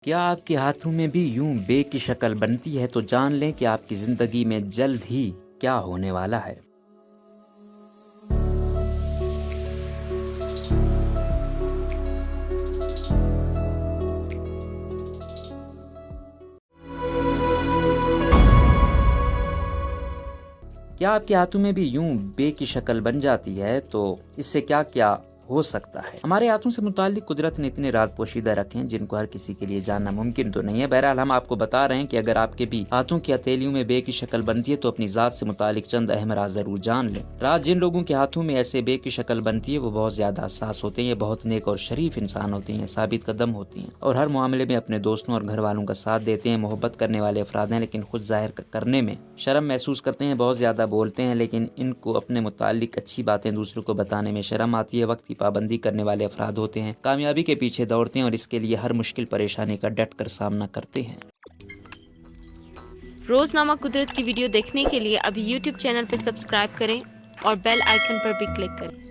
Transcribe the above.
क्या आपके हाथों में भी यूं बे की शक्ल बनती है तो जान लें कि आपकी ज़िंदगी में जल्द ही क्या होने वाला है। क्या आपके हाथों में भी यूं बे की शक्ल बन जाती है तो इससे क्या क्या हो सकता है। हमारे हाथों से मुताल्लिक कुदरत ने इतने राज पोशीदा रखे हैं जिनको हर किसी के लिए जानना मुमकिन तो नहीं है। बहरहाल हम आपको बता रहे हैं कि अगर आपके भी हाथों की हथेलियों में बे की शक्ल बनती है तो अपनी जात से मुताल्लिक चंद अहम राज जरूर जान लें। राज जिन लोगों के हाथों में ऐसे बे की शक्ल बनती है वो बहुत ज्यादा हसास होते हैं, ये बहुत नेक और शरीफ इंसान होते हैं, साबित कदम होती हैं और हर मामले में अपने दोस्तों और घर वालों का साथ देते हैं। मोहब्बत करने वाले अफराद हैं लेकिन खुद जाहिर करने में शर्म महसूस करते हैं, बहुत ज्यादा बोलते हैं लेकिन इनको अपने मुताल्लिक अच्छी बातें दूसरों को बताने में शर्म आती है। वक्त की पाबंदी करने वाले अफराद होते हैं, कामयाबी के पीछे दौड़ते हैं और इसके लिए हर मुश्किल परेशानी का डट कर सामना करते हैं। रोजनामा कुदरत की वीडियो देखने के लिए अभी YouTube चैनल पर सब्सक्राइब करें और बेल आइकन पर भी क्लिक करें।